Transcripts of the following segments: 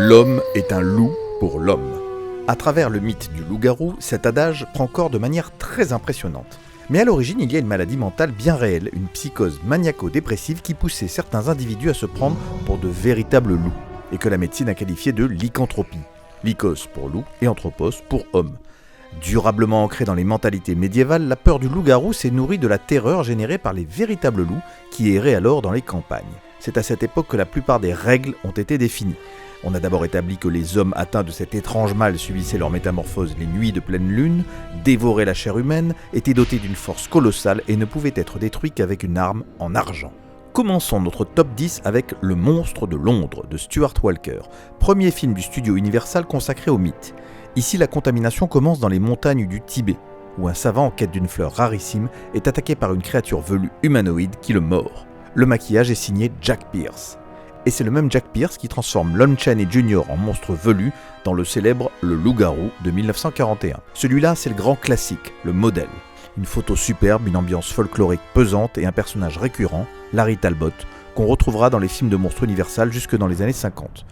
L'homme est un loup pour l'homme. À travers le mythe du loup-garou, cet adage prend corps de manière très impressionnante. Mais à l'origine, il y a une maladie mentale bien réelle, une psychose maniaco-dépressive qui poussait certains individus à se prendre pour de véritables loups, et que la médecine a qualifié de lycanthropie. Lycos pour loup et anthropos pour homme. Durablement ancrée dans les mentalités médiévales, la peur du loup-garou s'est nourrie de la terreur générée par les véritables loups qui erraient alors dans les campagnes. C'est à cette époque que la plupart des règles ont été définies. On a d'abord établi que les hommes atteints de cet étrange mal subissaient leur métamorphose les nuits de pleine lune, dévoraient la chair humaine, étaient dotés d'une force colossale et ne pouvaient être détruits qu'avec une arme en argent. Commençons notre top 10 avec Le Monstre de Londres de Stuart Walker, premier film du studio Universal consacré au mythe. Ici, la contamination commence dans les montagnes du Tibet, où un savant en quête d'une fleur rarissime est attaqué par une créature velue humanoïde qui le mord. Le maquillage est signé Jack Pierce. Et c'est le même Jack Pierce qui transforme Lon Chaney Jr. en monstre velu dans le célèbre Le Loup-garou de 1941. Celui-là, c'est le grand classique, le modèle. Une photo superbe, une ambiance folklorique pesante et un personnage récurrent, Larry Talbot, qu'on retrouvera dans les films de monstres Universal jusque dans les années 50.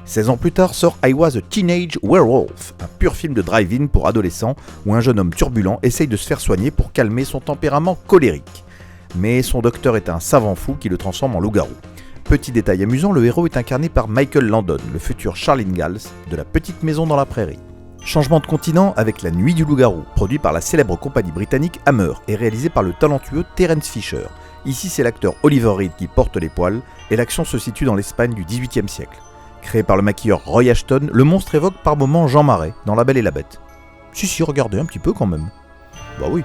16 ans plus tard sort I Was a Teenage Werewolf, un pur film de drive-in pour adolescents où un jeune homme turbulent essaye de se faire soigner pour calmer son tempérament colérique. Mais son docteur est un savant fou qui le transforme en loup-garou. Petit détail amusant, le héros est incarné par Michael Landon, le futur Charles Ingalls de La Petite Maison dans la Prairie. Changement de continent avec La Nuit du loup-garou, produit par la célèbre compagnie britannique Hammer et réalisé par le talentueux Terence Fisher. Ici, c'est l'acteur Oliver Reed qui porte les poils et l'action se situe dans l'Espagne du XVIIIe siècle. Créé par le maquilleur Roy Ashton, le monstre évoque par moments Jean Marais dans La Belle et la Bête. Si, regardez un petit peu quand même. Bah oui.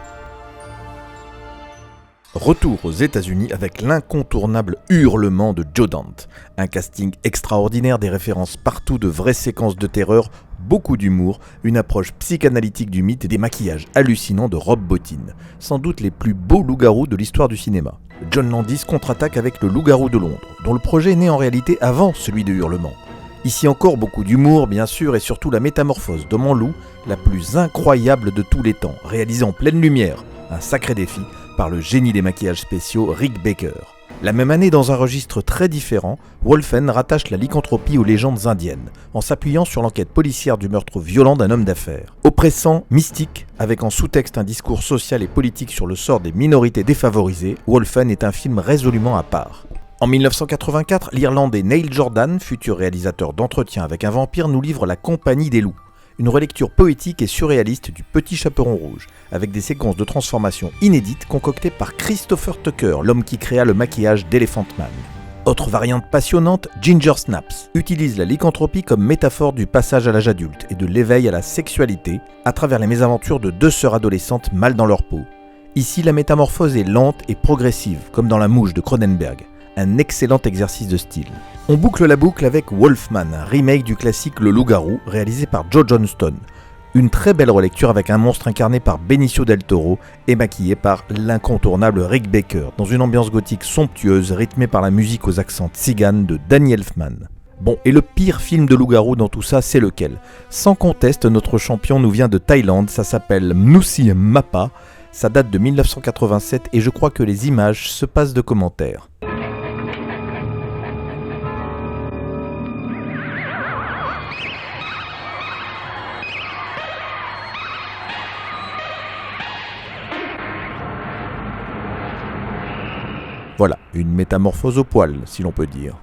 Retour aux États-Unis avec l'incontournable Hurlement de Joe Dante. Un casting extraordinaire, des références partout, de vraies séquences de terreur, beaucoup d'humour, une approche psychanalytique du mythe et des maquillages hallucinants de Rob Bottin. Sans doute les plus beaux loups-garous de l'histoire du cinéma. John Landis contre-attaque avec Le Loup-garou de Londres, dont le projet est né en réalité avant celui de Hurlement. Ici encore beaucoup d'humour bien sûr et surtout la métamorphose d'homme en loup, la plus incroyable de tous les temps, réalisée en pleine lumière, un sacré défi, par le génie des maquillages spéciaux Rick Baker. La même année, dans un registre très différent, Wolfen rattache la lycanthropie aux légendes indiennes, en s'appuyant sur l'enquête policière du meurtre violent d'un homme d'affaires. Oppressant, mystique, avec en sous-texte un discours social et politique sur le sort des minorités défavorisées, Wolfen est un film résolument à part. En 1984, l'Irlandais Neil Jordan, futur réalisateur d'Entretien avec un vampire, nous livre La Compagnie des loups. Une relecture poétique et surréaliste du Petit Chaperon Rouge, avec des séquences de transformation inédites concoctées par Christopher Tucker, l'homme qui créa le maquillage d'Elephant Man. Autre variante passionnante, Ginger Snaps utilise la lycanthropie comme métaphore du passage à l'âge adulte et de l'éveil à la sexualité à travers les mésaventures de deux sœurs adolescentes mal dans leur peau. Ici, la métamorphose est lente et progressive, comme dans La Mouche de Cronenberg. Un excellent exercice de style. On boucle la boucle avec Wolfman, un remake du classique Le Loup-garou, réalisé par Joe Johnston. Une très belle relecture avec un monstre incarné par Benicio del Toro et maquillé par l'incontournable Rick Baker, dans une ambiance gothique somptueuse rythmée par la musique aux accents tziganes de Danny Elfman. Bon, et le pire film de loup-garou dans tout ça, c'est lequel ? Sans conteste, notre champion nous vient de Thaïlande, ça s'appelle Mnusi Mappa, ça date de 1987 et je crois que les images se passent de commentaires. Voilà, une métamorphose au poil, si l'on peut dire.